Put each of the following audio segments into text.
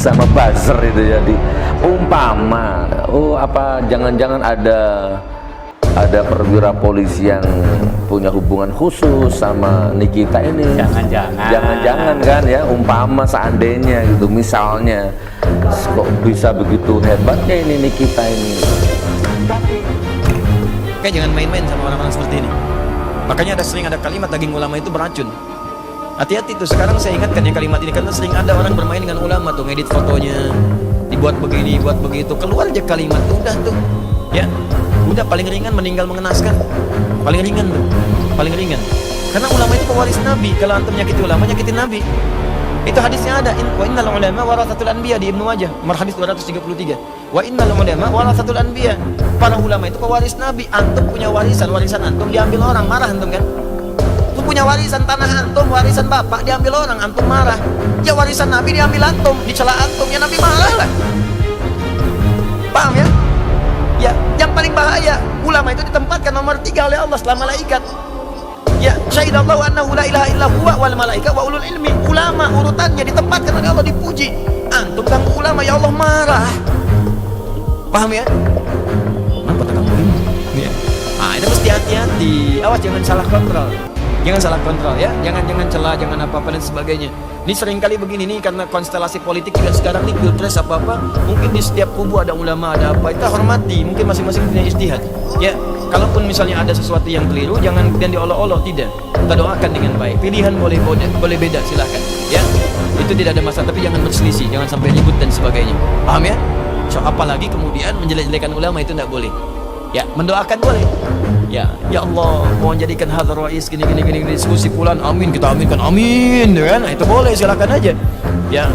sama buzzer itu jadi umpama apa jangan-jangan ada perwira polisi yang punya hubungan khusus sama Nikita ini. Jangan-jangan kan ya, umpama seandainya gitu, misalnya kok bisa begitu hebatnya ini Nikita ini. Oke, jangan main-main sama orang-orang seperti ini. Makanya sering ada kalimat daging ulama itu beracun. Hati-hati tuh, sekarang saya ingatkan ya kalimat ini karena sering ada orang bermain dengan ulama tuh, ngedit fotonya, dibuat begini, buat begitu, keluar aja kalimat tuh, udah tuh, ya. Udah paling ringan meninggal mengenaskan, paling ringan tuh, paling ringan. Karena ulama itu pewaris Nabi. Kalau antum menyakiti ulama, nyakitin Nabi. Itu hadisnya ada. Wa innal ulama warathatul anbiya di Ibnu Majah, nomor hadis 233. Wa innal ulama warathatul anbiya. Para ulama itu pewaris Nabi. Antum punya warisan antum diambil orang, marah antum kan? Antum punya warisan tanah antum, warisan bapak diambil orang, antum marah. Ya warisan Nabi diambil antum, dicela antum, ya Nabi marah lah. Paham ya? Ya, yang paling bahaya, ulama itu ditempatkan nomor 3 oleh Allah setelah malaikat. Ya, syahidallahu annahu la ilaha illa huwa wal malaika wa ulul ilmi. Ulama urutannya ditempatkan oleh Allah, dipuji. Antum ganggu ulama, ya Allah marah. Paham ya? Kenapa terganggu ini? Ya. Ah, itu mesti hati-hati. Awas jangan salah kontrol. Jangan salah kontrol ya. Jangan celah, jangan apa-apa dan sebagainya. Ini seringkali begini nih, karena konstelasi politik juga sekarang nih, pilpres apa-apa, mungkin di setiap kubu ada ulama, ada apa, kita hormati, mungkin masing-masing punya ijtihad. Ya, kalaupun misalnya ada sesuatu yang keliru, jangan kemudian diolok-olok, tidak. Kita doakan dengan baik. Pilihan boleh beda, silahkan. Ya, itu tidak ada masalah, tapi jangan berselisih, jangan sampai ribut dan sebagainya. Paham ya? So, apalagi kemudian menjelek-jelekan ulama itu tidak boleh. Ya, mendoakan boleh. Ya Allah, mohon jadikan hadar rais gini diskusi pulan, amin, kita aminkan, amin, kan? Nah, itu boleh, silakan aja. Ya,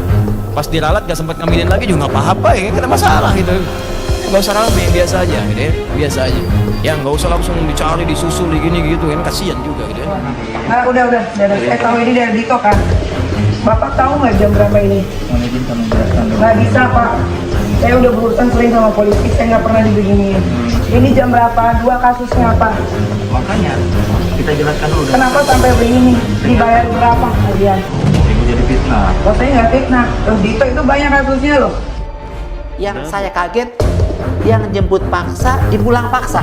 pas diralat gak sempat ngaminin lagi juga nggak apa-apa ya, kita masalah gitu. Nggak usah rame, biasa aja, gitu ya, biasa aja. Ya nggak usah langsung dicari, disusul, gini gitu kan, kasihan juga gitu ya. Nah, udah. Saya tahu ini dari Dito kan. Bapak tahu nggak jam berapa ini? Nggak bisa Pak. Saya udah berurusan sering sama polisi, saya nggak pernah dibeginiin. Ini jam berapa? 2 kasusnya apa? Makanya kita jelaskan dulu. Kenapa sampai begini? Dibayar berapa kemudian? Ibu jadi fitnah. Oh, saya nggak fitnah. Terus Dito itu banyak kasusnya loh. Yang saya kaget, yang jemput paksa dipulang paksa.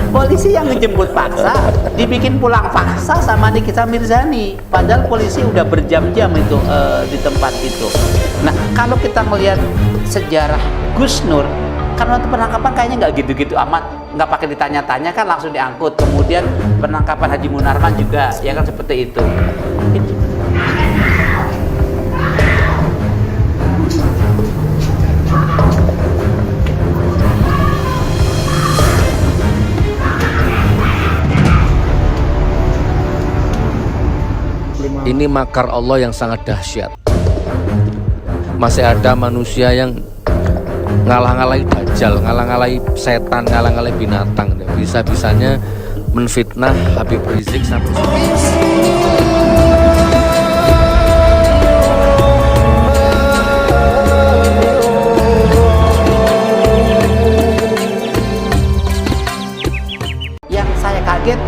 Polisi yang ngejemput paksa dibikin pulang paksa sama Nikita Mirzani, padahal polisi udah berjam-jam itu di tempat itu. Nah, kalau kita melihat sejarah Gus Nur, kan waktu penangkapan kayaknya nggak gitu-gitu amat, nggak pakai ditanya-tanya kan, langsung diangkut. Kemudian penangkapan Haji Munarman juga, ya kan, seperti itu. Ini makar Allah yang sangat dahsyat. Masih ada manusia yang ngalah-ngalahi dajjal, ngalah-ngalahi setan, ngalah-ngalahi binatang, bisa-bisanya menfitnah Habib Rizik sampai Yang saya kaget,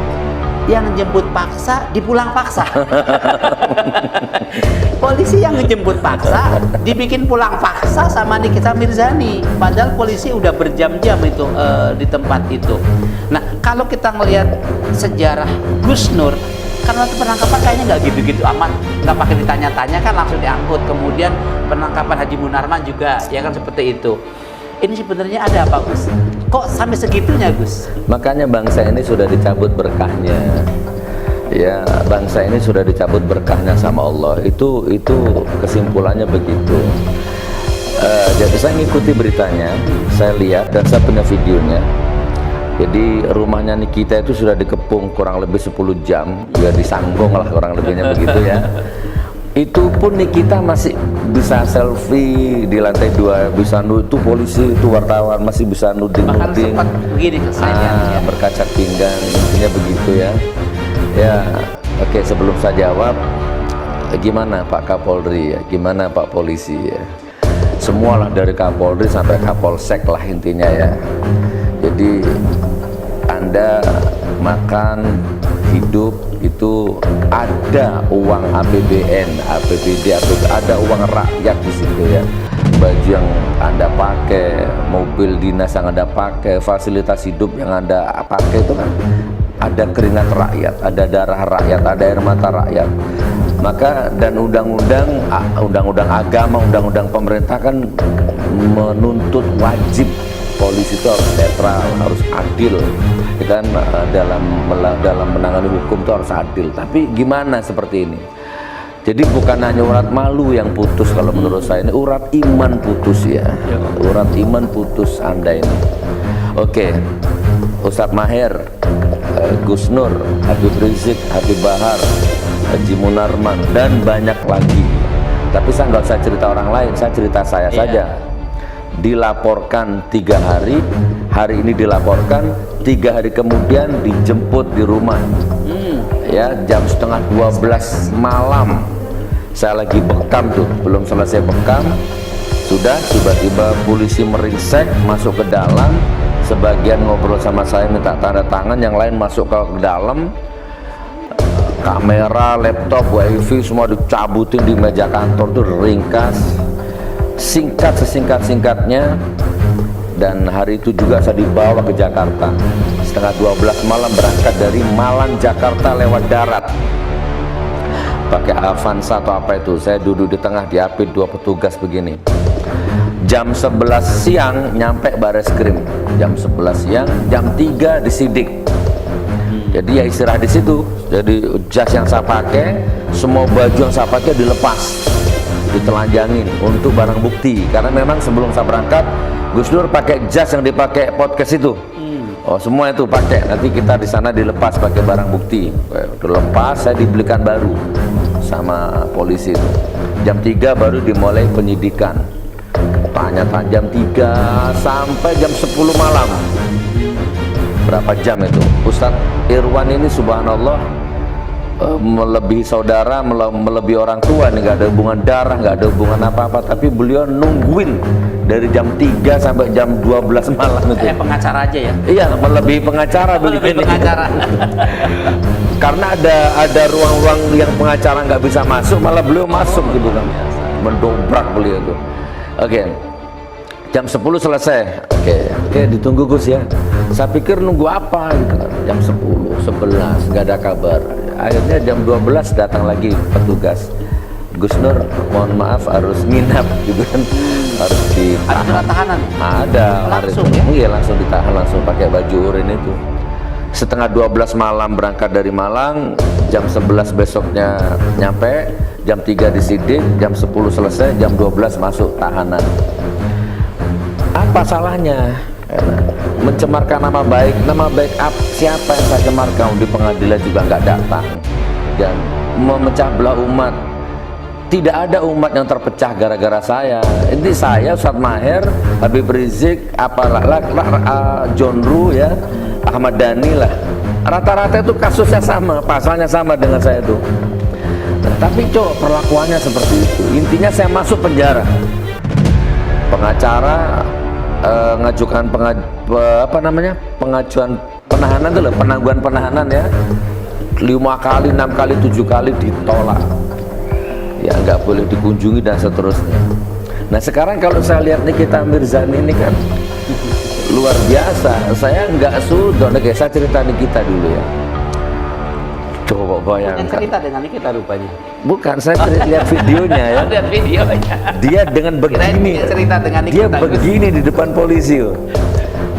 yang jemput paksa dipulang paksa. Polisi yang ngejemput paksa dibikin pulang paksa sama Nikita Mirzani, padahal polisi udah berjam-jam itu di tempat itu. Nah, kalau kita melihat sejarah Gus Nur, kan waktu penangkapan kayaknya nggak gitu-gitu amat, nggak pakai ditanya-tanya kan, langsung diangkut. Kemudian penangkapan Haji Munarman juga, ya kan, seperti itu. Ini sebenarnya ada apa, Gus? Kok sampai segitunya, Gus? Makanya bangsa ini sudah dicabut berkahnya. Ya, bangsa ini sudah dicabut berkahnya sama Allah. Itu kesimpulannya begitu. Jadi saya ngikuti beritanya, saya lihat dan saya punya videonya. Jadi rumahnya Nikita itu sudah dikepung kurang lebih 10 jam, ya disanggong lah kurang lebihnya begitu ya. Itu pun Nikita masih bisa selfie di lantai 2, bisa itu polisi, itu wartawan masih bisa nuding-nuding, begini ya. berkaca pinggang, intinya begitu ya. Ya, oke, sebelum saya jawab, gimana Pak Kapolri ya, gimana Pak Polisi ya, semualah dari Kapolri sampai Kapolsek lah intinya ya. Jadi Anda makan hidup itu ada uang APBN, APBD, ada uang rakyat di situ ya. Baju yang Anda pakai, mobil dinas yang Anda pakai, fasilitas hidup yang Anda pakai itu kan ada keringat rakyat, ada darah rakyat, ada air mata rakyat. Maka dan undang-undang agama, undang-undang pemerintah kan menuntut wajib polisi itu harus netral, harus adil, kan dalam menangani hukum itu harus adil. Tapi gimana seperti ini? Jadi bukan hanya urat malu yang putus kalau menurut saya, ini urat iman putus ya. Urat iman putus Anda ini. Oke, Ustadz Maher, Gus Nur, Habib Rizik, Habib Bahar, Haji Munarman, dan banyak lagi. Tapi saya nggak usah cerita orang lain, saya cerita saya saja. Dilaporkan 3 hari, hari ini dilaporkan, 3 hari kemudian dijemput di rumah. Ya, jam setengah 12 malam. Saya lagi bekam tuh, belum selesai bekam, sudah tiba-tiba polisi meringsek masuk ke dalam. Sebagian ngobrol sama saya minta tanda tangan, yang lain masuk ke dalam. Kamera, laptop, wifi semua dicabutin di meja kantor tuh, ringkas, singkat sesingkat-singkatnya. Dan hari itu juga saya dibawa ke Jakarta. Setengah 12 malam berangkat dari Malang Jakarta lewat darat. Pakai Avanza atau apa itu. Saya duduk di tengah, diapit 2 petugas begini. Jam 11 siang nyampe Bareskrim. Jam 11 siang, jam 3 disidik. Jadi ya istirahat di situ. Jadi jas yang saya pakai, semua baju yang saya pakai dilepas, ditelanjangin untuk barang bukti. Karena memang sebelum saya berangkat, Gus Dur pakai jas yang dipakai podcast itu. Oh, semua itu pakai. Nanti kita di sana dilepas pakai barang bukti. Dilepas, saya dibelikan baru sama polisi itu. Jam 3 baru dimulai penyidikan. Tanya-tanya jam 3 sampai jam 10 malam. Berapa jam itu? Ustadz Irwan ini subhanallah melebihi saudara, melebihi orang tua nih, nggak ada hubungan darah, nggak ada hubungan apa-apa, tapi beliau nungguin dari jam 3 sampai jam 12 malam itu. Pengacara aja ya? Iya, melebihi pengacara. Melebihi pengacara. Karena ada ruang-ruang yang pengacara nggak bisa masuk, malah beliau masuk gitu kan, mendobrak beliau itu. Oke. Jam 10 selesai. Oke, ditunggu Gus ya. Saya pikir nunggu apa gitu kan. Jam 10, 11 nggak ada kabar. Akhirnya jam 12 datang lagi petugas. Gus Nur, mohon maaf harus nginap gitu kan. Harus ditahan. Ada tahanan? Ada. Langsung hari, ya? Iya, langsung ditahan, langsung pakai baju urin itu. Setengah 12 malam berangkat dari Malang, jam 11 besoknya nyampe, jam 3 disidik, jam 10 selesai, jam 12 masuk tahanan. Apa salahnya? Mencemarkan nama baik siapa yang saya cemarkan? Di pengadilan juga nggak datang, dan memecah belah umat. Tidak ada umat yang terpecah gara-gara saya. Ini saya, Ustadz Maher, Habib Rizik, John Ru ya, Ahmad Dhani lah. Rata-rata itu kasusnya sama, pasalnya sama dengan saya tuh. Nah, tapi perlakuannya seperti itu. Intinya saya masuk penjara. Pengacara ngajukan pengajuan penahanan itu loh, penangguhan penahanan ya, 5 kali, 6 kali, 7 kali ditolak. Ya nggak boleh dikunjungi dan seterusnya. Nah sekarang kalau saya lihat Nikita Mirzani ini kan luar biasa. Saya nggak sudah, saya cerita Nikita dulu ya. Coba bayangkan. Cerita dengan Nikita rupanya. Bukan, saya lihat videonya ya. Lihat videonya. Dia dengan begini. Cerita dengan Nikita. Dia begini di depan polisi.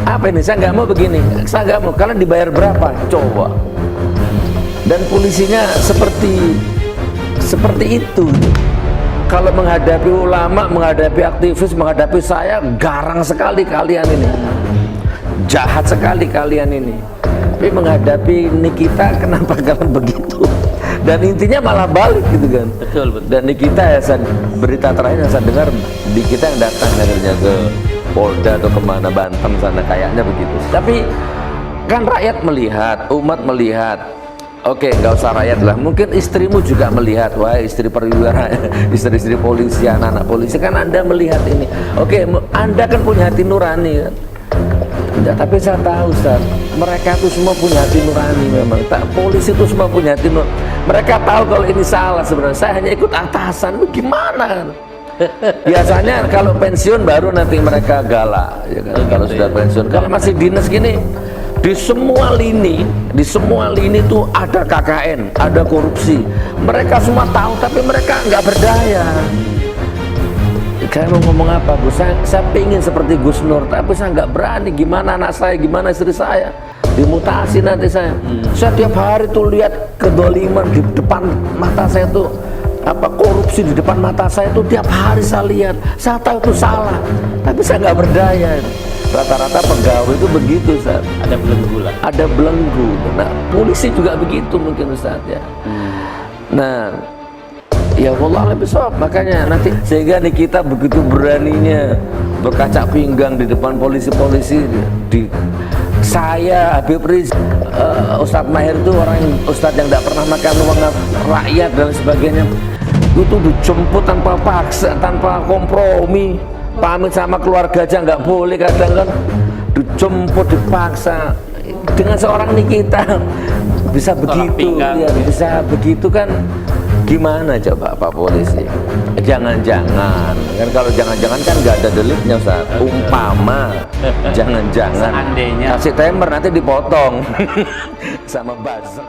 Apa ini? Saya nggak mau begini. Saya nggak mau. Kalian dibayar berapa? Coba. Dan polisinya seperti itu. Kalau menghadapi ulama, menghadapi aktivis, menghadapi saya, garang sekali kalian ini. Jahat sekali kalian ini. Tapi menghadapi Nikita, kenapa kalian begitu? Dan intinya malah balik gitu kan. Betul. Dan Nikita ya, berita terakhir yang saya dengar, Nikita yang datang akhirnya ke Polda atau kemana, Banten sana, kayaknya begitu. Tapi kan rakyat melihat, umat melihat. Oke, nggak usah rakyat lah, mungkin istrimu juga melihat. Wah, istri perwira, istri-istri polisi, anak-anak polisi, kan Anda melihat ini. Oke, Anda kan punya hati nurani kan. Tapi saya tahu Ustaz, mereka itu semua punya hati nurani memang. Tak, polisi itu semua punya hati nurani. Mereka tahu kalau ini salah sebenarnya. Saya hanya ikut atasan, gimana? Biasanya kalau pensiun baru nanti mereka galak, ya kan? Kalau sudah pensiun. Kalau masih dinas gini, di semua lini tuh ada KKN, ada korupsi. Mereka semua tahu, tapi mereka nggak berdaya. Saya mau ngomong apa, Bu? Saya pengen seperti Gus Nur, tapi saya nggak berani. Gimana anak saya, gimana istri saya? Dimutasi nanti saya. Saya tiap hari tuh lihat kedoliman di depan mata saya tuh, apa korupsi di depan mata saya tuh tiap hari saya lihat. Saya tahu itu salah, tapi saya nggak berdaya. Rata-rata pegawai itu begitu, Ustaz. Ada belenggu lah. Ada belenggu. Nah, polisi juga begitu mungkin, Ustaz, ya. Nah, ya Allah lebih sob, makanya nanti sehingga nih kita begitu beraninya berkaca pinggang di depan polisi-polisi di saya Habib Rizik, Ustadz Mahir itu orang Ustadz yang tidak pernah makan uang rakyat dan sebagainya, itu dijemput tanpa paksa, tanpa kompromi, pamit sama keluarga aja nggak boleh, kadang kan dijemput dipaksa. Dengan seorang Nikita bisa begitu, ya, bisa begitu kan. Gimana coba Pak Polisi? Jangan-jangan kan, kalau jangan-jangan kan nggak ada deliknya, Ustaz. Umpama jangan-jangan Seandainya kasih timer nanti dipotong sama buzzer.